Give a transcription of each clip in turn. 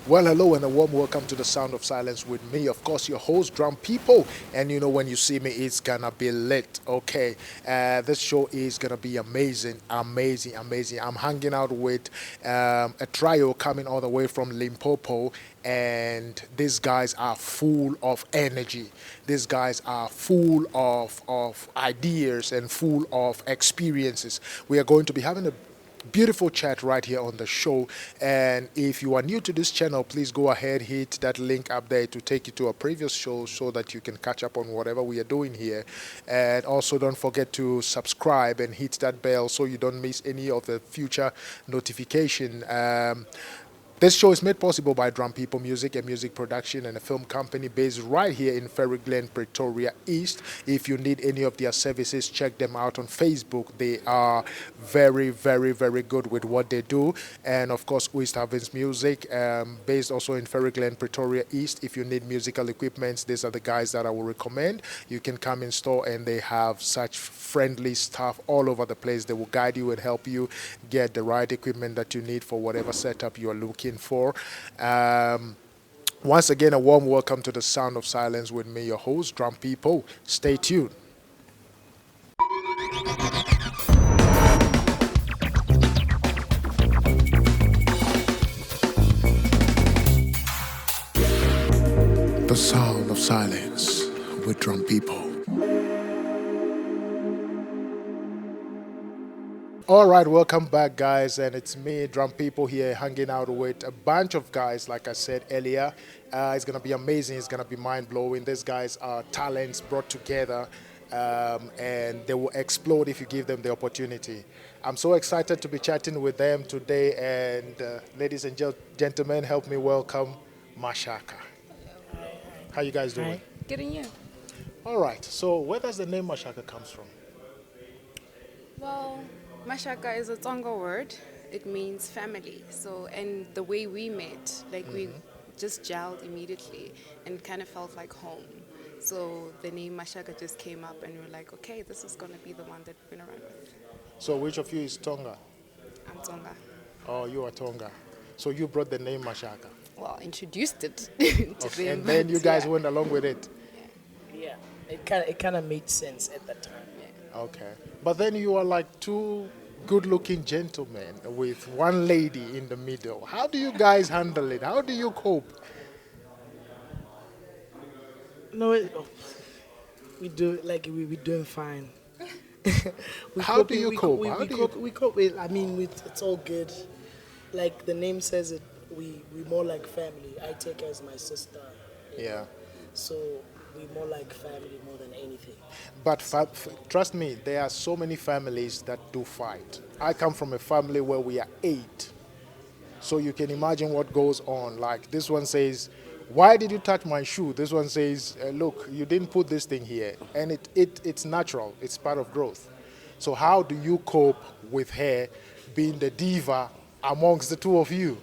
Well, hello and a warm welcome to the Sound of Silence with me, of course, your host, DrumPIPO. And you know, when you see me, it's gonna be lit. Okay, this show is gonna be amazing, amazing, amazing. I'm hanging out with a trio coming all the way from Limpopo, and these guys are full of energy. These guys are full of ideas and full of experiences. We are going to be having a beautiful chat right here on the show. And if you are new to this channel, please go ahead, hit that link up there to take you to a previous show so that you can catch up on whatever we are doing here. And also don't forget to subscribe and hit that bell so you don't miss any of the future notification. This show is made possible by DrumPIPO Music, a music production and a film company based right here in Ferry Glen, Pretoria East. If you need any of their services, check them out on Facebook. They are very, very, very good with what they do. And of course, West Havens Music, based also in Ferry Glen, Pretoria East. If you need musical equipment, these are the guys that I will recommend. You can come in store and they have such friendly staff all over the place. They will guide you and help you get the right equipment that you need for whatever setup you are looking for. Once again, a warm welcome to the Sound of Silence with me, your host, DrumPIPO. Stay tuned. The Sound of Silence with DrumPIPO. All right, welcome back, guys, and it's me, DrumPIPO, here, hanging out with a bunch of guys. Like I said earlier, it's gonna be amazing. It's gonna be mind blowing. These guys are talents brought together, and they will explode if you give them the opportunity. I'm so excited to be chatting with them today, and ladies and gentlemen, help me welcome MAXAKA. How you guys doing? Hi. Getting you. All right. So, where does the name MAXAKA comes from? Well, Mashaka is a Tsonga word. It means family. So, and the way we met, like we just gelled immediately and kind of felt like home. So the name Mashaka just came up and we were like, okay, this is going to be the one that we're going to run with. So, which of you is Tonga? I'm Tsonga. Oh, you are Tonga. So you brought the name MAXAKA. Well, introduced it to Okay. them. And then you guys yeah. went along with it. Yeah, it kind of made sense at that time. Okay. But then you are like two good-looking gentlemen with one lady in the middle. How do you guys handle it? How do you cope? No, we do like we doing fine. How do you cope? We, How we do cope. We cope with. I mean, with it's all good. Like the name says it. We more like family. I take her as my sister. Yeah. So we more like family more than anything. But trust me, there are so many families that do fight. I come from a family where we are 8. So you can imagine what goes on. Like this one says, "Why did you touch my shoe?" This one says, "Look, you didn't put this thing here." And it's natural. It's part of growth. So how do you cope with her being the diva amongst the two of you?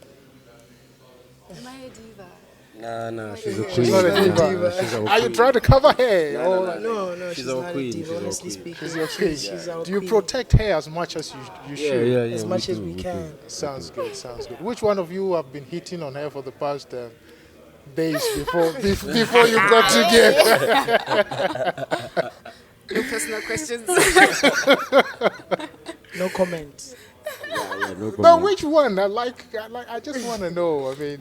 Am I a diva? Nah, she's a She's queen. not a Nah, diva. she's our Are you queen. trying to cover her? No, Or no, no. No, she's our not queen, a she's diva. our Honestly queen. speaking, She's your queen. She's our Do you queen. protect her as much as you should? Yeah, As much as we do. can. Sounds good, sounds good. Which one of you have been hitting on her for the past days before you got together? No personal questions. No comments. Yeah, no No, problem. which one? I just want to know. I mean,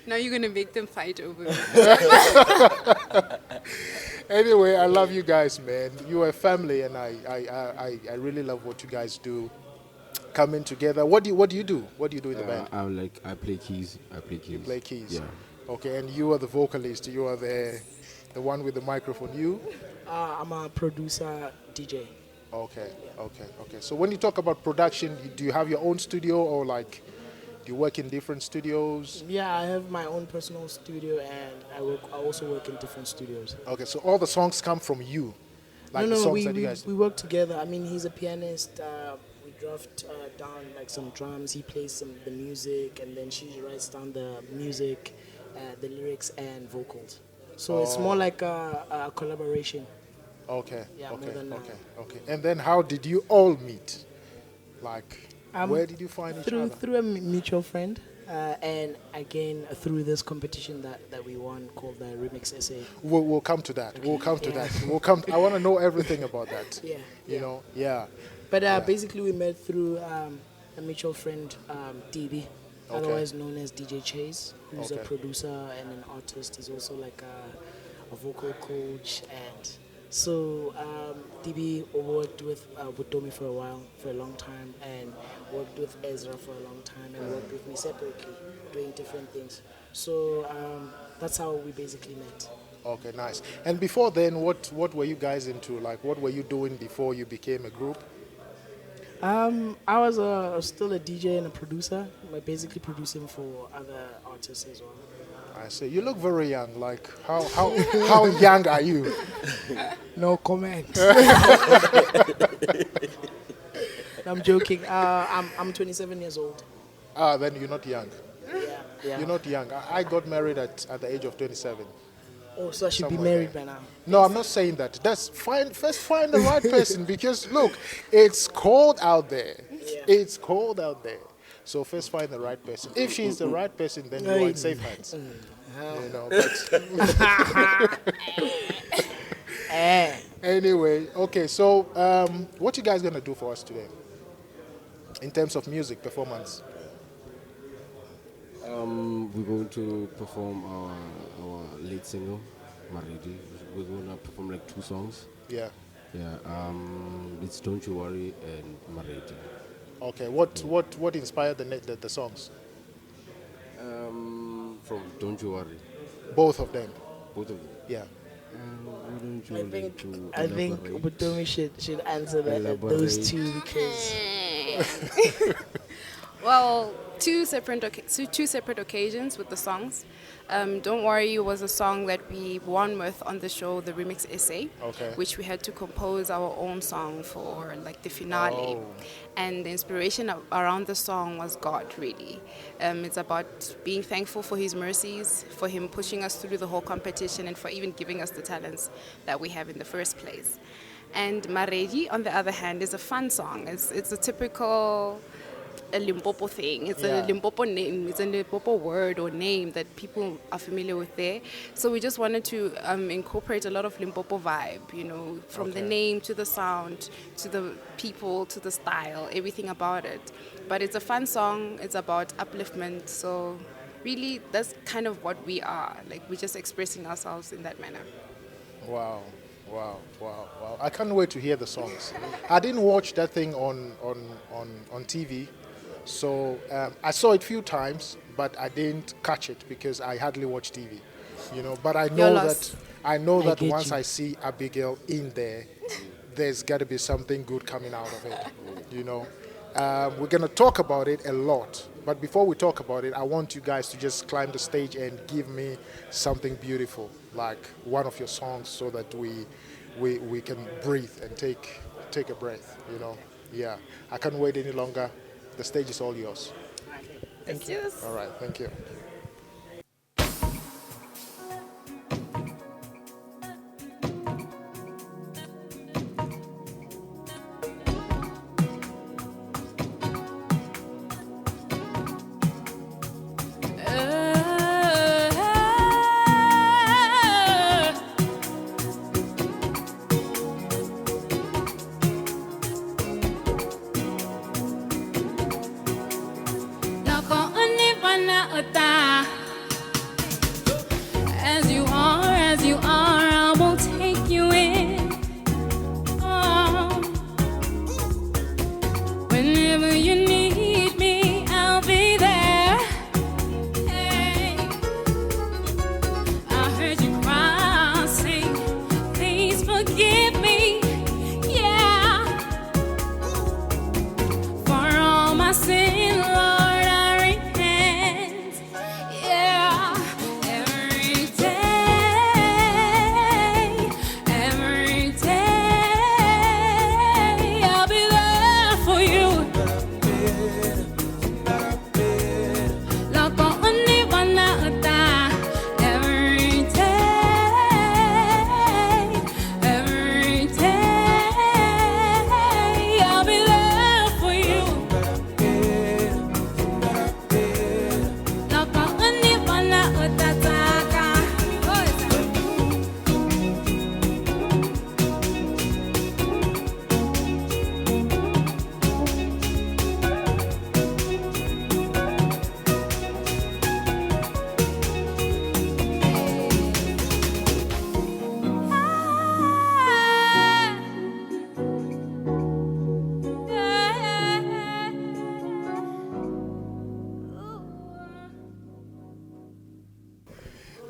Now you're going to make them fight over me. anyway, I love you guys, man. You are a family, and I really love what you guys do. Coming together. What do you do? What do you do in the band? I play keys. You play keys. Yeah. Okay, and you are the vocalist. You are the one with the microphone. You? I'm a producer, DJ. Okay. So when you talk about production, do you have your own studio or like do you work in different studios? Yeah, I have my own personal studio, and I also work in different studios. Okay, so all the songs come from you, like the songs we, that you we, guys do. we work together. I mean, he's a pianist. We draft down like some drums. He plays the music, and then she writes down the music, the lyrics, and vocals. So it's more like a collaboration. Okay. Yeah, more than Okay. And then how did you all meet? Like, Um, where did you find each other? Through a mutual friend. And again, through this competition that we won called the RemixSA. We'll come to that. We'll come to Yeah. that. We'll come. I want to know everything about that. Yeah. You know. Yeah. But basically, we met through a mutual friend, DB, otherwise known as DJ Chase, who's a Okay. producer and an artist. He's also like a vocal coach. And so DB worked with Tommy for a while, for a long time, and worked with Ezra for a long time, and worked with me separately, doing different things. So that's how we basically met. Okay. Nice. And before then, what were you guys into? Like, what were you doing before you became a group? I was still a DJ and a producer, but basically producing for other artists as well. I see. You look very young. Like, how young are you? No comment. I'm joking. I'm 27 years old. Then you're not young. Yeah. You're not young. I got married at the age of 27. Oh, so I should be somewhere married there. by now. No, I'm not saying that. That's fine. First, find the right person because look, it's cold out there. Yeah. It's cold out there. So first, find the right person. If she's the right person, then you're in safe hands. You know. But anyway, okay. So, what you guys gonna do for us today in terms of music performance? We're going to perform our lead single, Maridi. We're going to perform like 2 songs. Yeah. Yeah, it's Don't You Worry and Maridi. Okay. What inspired the songs? From Don't You Worry, Both of them. both of them. Yeah. Why don't you like to I think elaborate? Butomi should answer those two because Well, two separate occasions with the songs. Don't Worry was a song that we won with on the show, the RemixSA, Okay. which we had to compose our own song for, like the finale. Oh. And the inspiration around the song was God, really. It's about being thankful for His mercies, for Him pushing us through the whole competition, and for even giving us the talents that we have in the first place. And Maredi, on the other hand, is a fun song. It's a typical a Limpopo thing. It's Yeah. a Limpopo name. It's a Limpopo word or name that people are familiar with there. So we just wanted to incorporate a lot of Limpopo vibe, you know, from the Okay. name to the sound, to the people, to the style, everything about it. But it's a fun song. It's about upliftment. So really, that's kind of what we are. Like, we're just expressing ourselves in that manner. Wow. I can't wait to hear the songs. I didn't watch that thing on TV, so I saw it a few times, but I didn't catch it because I hardly watch TV, you know. But I know lost. I that get once you. I see Abigail in there, there's got to be something good coming out of it, you know. We're gonna talk about it a lot, but before we talk about it, I want you guys to just climb the stage and give me something beautiful, like one of your songs, so that we can breathe and take a breath, you know. Yeah, I can't wait any longer. The stage is all yours. Thank you. All right, thank you. Nako unibana uta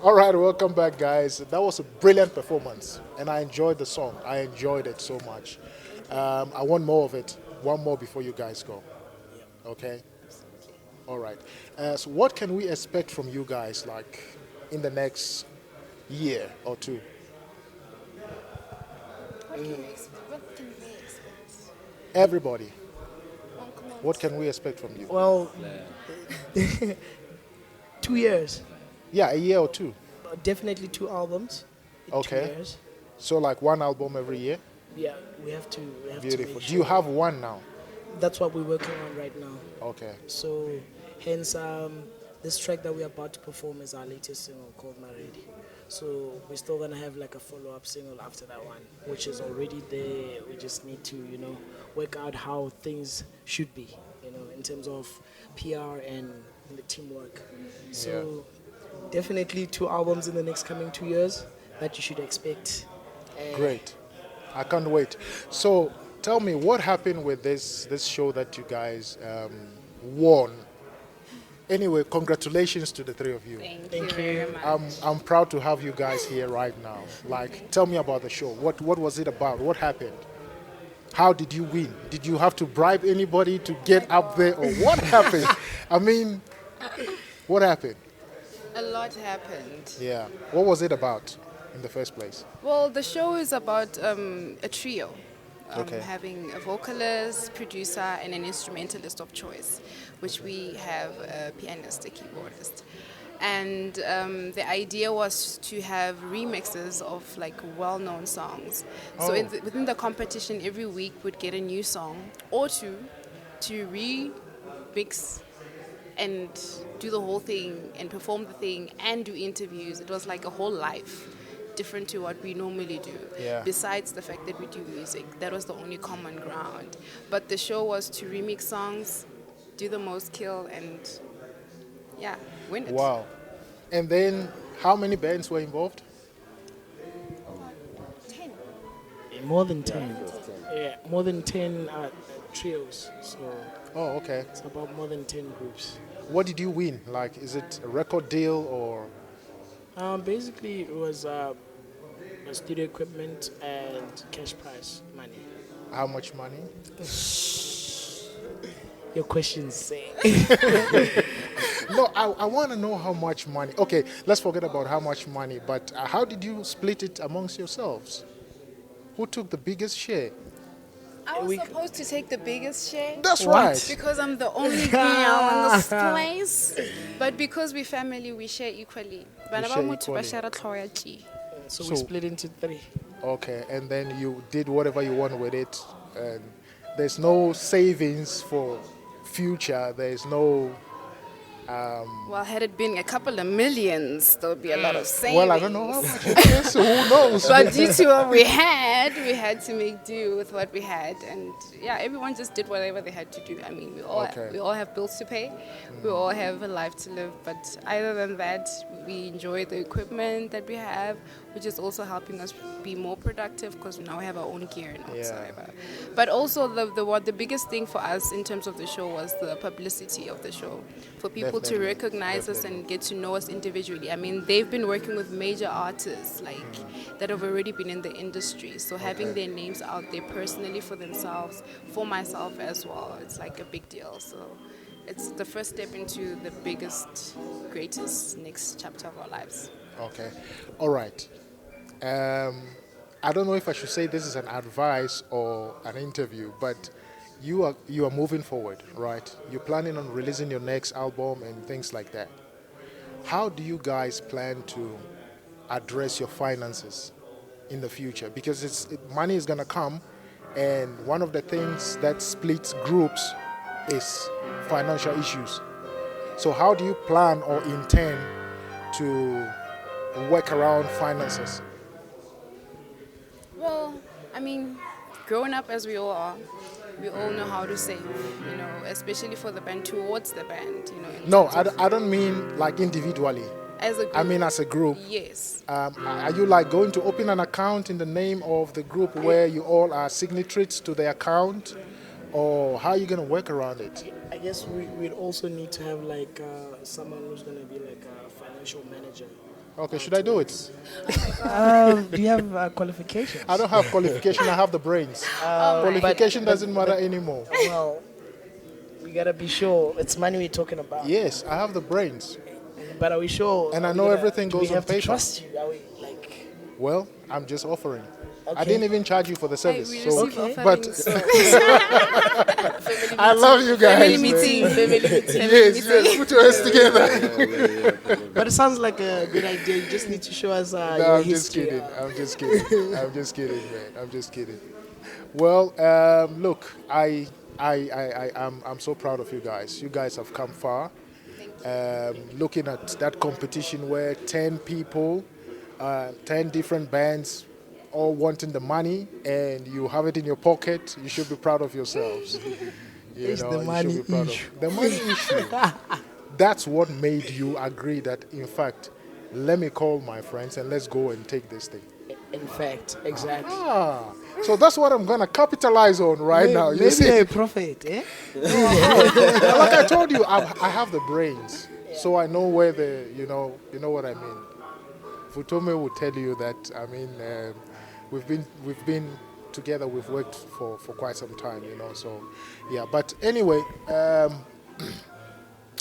All right, welcome back, guys. That was a brilliant performance, and I enjoyed the song. I enjoyed it so much. I want more of it. One more before you guys go. Okay. All right. So, what can we expect from you guys, like in the next year or two? What can we expect? What can they expect? Everybody, One comment. what can we expect from you? Well, 2 years. Yeah, a year or two. Definitely 2 albums in Okay. 2 years. So, like one album every year. Yeah, we have to. We have Beautiful. To make Do you sure. have one now? That's what we're working on right now. Okay. So, hence, this track that we're about to perform is our latest single called Maredi. So, we're still gonna have like a follow-up single after that one, which is already there. We just need to, work out how things should be, in terms of PR and the teamwork. So, definitely 2 albums in the next coming 2 years that you should expect. Great. I can't wait. So tell me what happened with this show that you guys won. Anyway, congratulations to the three of you. Thank Thank you very you. much. I'm proud to have you guys here right now. Like, tell me about the show. What was it about? What happened? How did you win? Did you have to bribe anybody to get up there, or what happened? I mean, what happened? A lot happened. Yeah. What was it about in the first place? Well, the show is about a trio. Okay. Having a vocalist, producer, and an instrumentalist of choice, which we have a pianist, a keyboardist. And the idea was to have remixes of like well-known songs. So within the competition, every week we'd get a new song or two to remix and do the whole thing and perform the thing and do interviews. It was like a whole life, different to what we normally do. Yeah. Besides the fact that we do music, that was the only common ground. But the show was to remix songs, do the most kill, and win it. Wow. And then how many bands were involved? 10. More than 10. Yeah, more than 10 trios. So Oh, okay. it's about more than 10 groups. What did you win? Like, is it a record deal or? Basically, it was studio equipment and cash prize money. How much money? Your questions say. No, I want to know how much money. Okay, let's forget about how much money, but how did you split it amongst yourselves? Who took the biggest share? I was supposed to take the biggest share. That's What? right. Because I'm the only girl in this place. But because we're family, we share equally. Bana ba share motho ba equally. share tlhogo ya chi. So So- we split into 3. Okay, and then you did whatever you want with it, and there's no savings for future. There's no. Well, had it been a couple of millions, there would be a lot of savings. Well, I don't know how much it is. So who knows? But due to what we had to make do with what we had, and everyone just did whatever they had to do. I mean, Okay. we all have bills to pay, we all have a life to live. But other than that, we enjoy the equipment that we have, which is also helping us be more productive because now we have our own gear and whatsoever. But also the biggest thing for us in terms of the show was the publicity of the show, for people to Definitely, recognize us and get to know us individually. I mean, they've been working with major artists that have already been in the industry. So having their names out there personally for themselves, for myself as well, it's like a big deal. So it's the first step into the biggest, greatest next chapter of our lives. Okay, all right. I don't know if I should say this is an advice or an interview, but you are moving forward, right? You're planning on releasing your next album and things like that. How do you guys plan to address your finances in the future? Because money is gonna come, and one of the things that splits groups is financial issues. So how do you plan or intend to work around finances? Well, I mean, growing up as we all are, we all know how to save, especially for the band, towards the band, in No, terms of- I don't mean like individually. as a group. I mean as a group. Yes. Are you like going to open an account in the name of the group where you all are signatories to the account? Or how are you going to work around it? I guess we'd also need to have like someone who's going to be like a financial manager Okay, should I do it? Do you have qualifications? I don't have qualification. I have the brains. Qualification doesn't matter anymore. Well, we gotta be sure. It's money we're talking about. Yes, I have the brains. But are we sure? And I are we know gonna- everything do goes we on have paper. to trust you? Are we like? Well, I'm just offering. I Okay. didn't even charge you for the service. We So, receive Okay. but offerings. I love you guys. Family man. meeting. Yes, yes, put your hands together. But it sounds like a good idea. You just need to show us No, your I'm just history. kidding. I'm just kidding. I'm just kidding, man. I'm just kidding. Well, look, I'm so proud of you guys. You guys have come far. Looking at that competition where 10 people, 10 different bands, all wanting the money, and you have it in your pocket, you should be proud of yourselves. It's the you money should be proud issue. of the money issue. That's what made you agree that, in fact, let me call my friends and let's go and take this thing. In fact, exactly. So that's what I'm gonna capitalize on right now. You see, Maybe a prophet, eh? like I told you, I have the brains, so I know where you know what I mean. Futome will tell you that. I mean, we've been together. We've worked for quite some time, So, yeah. But anyway,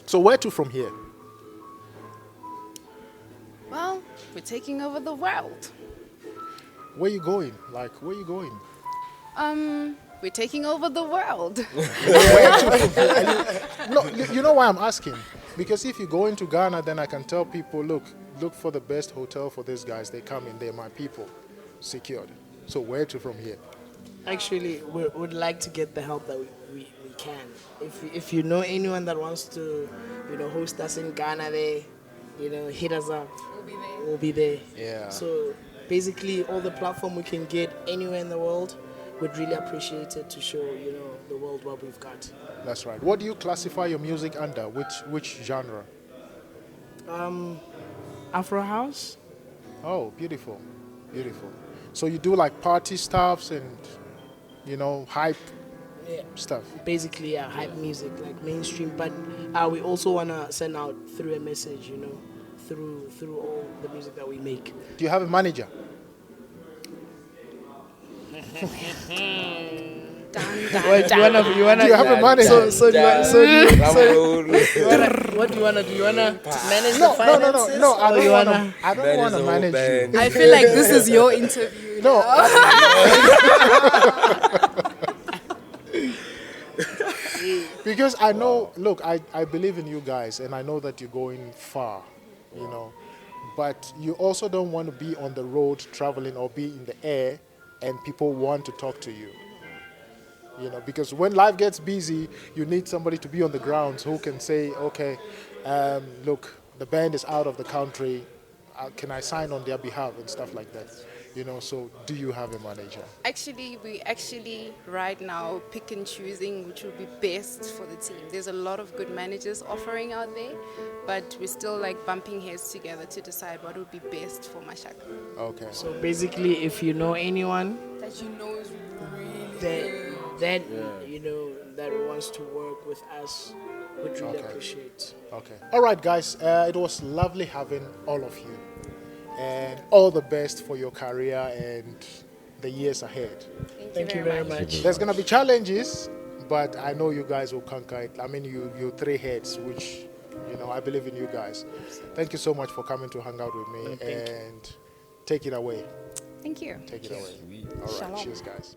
so where to from here? Well, we're taking over the world. Where you going? Like, where you going? We're taking over the world. No, you know why I'm asking? Because if you go into Ghana, then I can tell people, look for the best hotel for these guys. They come in, they're my people, secured. So where to from here? Actually, we would like to get the help that we can. If you know anyone that wants to, host us in Ghana, hit us up. We'll be there. Yeah. So basically, all the platform we can get anywhere in the world, we'd really appreciate it to show, the world what we've got. That's right. What do you classify your music under? Which genre? Afro house. Oh, beautiful, beautiful. So you do like party stuffs and hype Yeah. stuff. Basically, hype music, like mainstream. But we also wanna send out through a message, through all the music that we make. Do you have a manager? Wait, you wanna? Do you have a manager? What do you wanna do? You wanna manage the finances? No. I or don't you want wanna? to. I don't want to manage you. I feel like this is your interview. No. Because I know, look, I believe in you guys, and I know that you're going far, But you also don't want to be on the road traveling or be in the air, and people want to talk to you. Because when life gets busy, you need somebody to be on the ground who can say, okay, look, the band is out of the country. Can I sign on their behalf and stuff like that? So do you have a manager? Actually, we right now pick and choosing which will be best for the team. There's a lot of good managers offering out there, but we're still like bumping heads together to decide what would be best for MAXAKA. Okay. So basically, if you know anyone That is really that that wants to work with us, we'd really Okay. appreciate. Okay. All right, guys. It was lovely having all of you. And all the best for your career and the years ahead. Thank you very much. There's going to be challenges, but I know you guys will conquer it. I mean, you three heads, which, I believe in you guys. Thank you so much for coming to hang out with me. And take it away. Thank you. Take it away. All right. Shalom. Cheers, guys.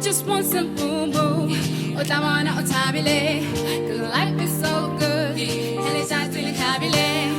Just want some boom boom. Otabana otabile. 'Cause life is so good. And it's time to kabile.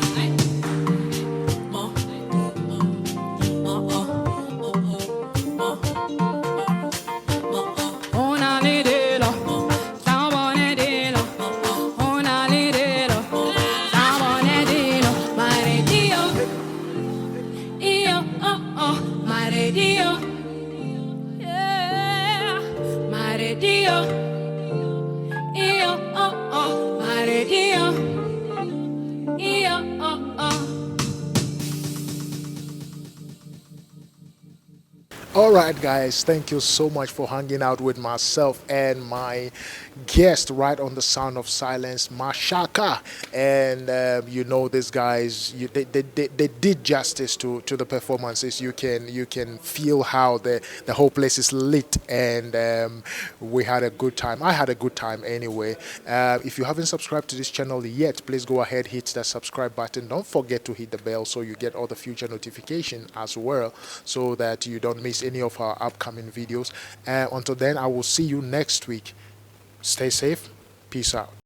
Alright guys, thank you so much for hanging out with myself and my guest right on the Sound of Silence, MAXAKA. And you know, these guys, they did justice to the performances. You can feel how the whole place is lit, and we had a good time. I had a good time anyway. If you haven't subscribed to this channel yet, please go ahead, hit that subscribe button. Don't forget to hit the bell so you get all the future notifications as well, so that you don't miss any of our upcoming videos. Until then, I will see you next week. Stay safe. Peace out.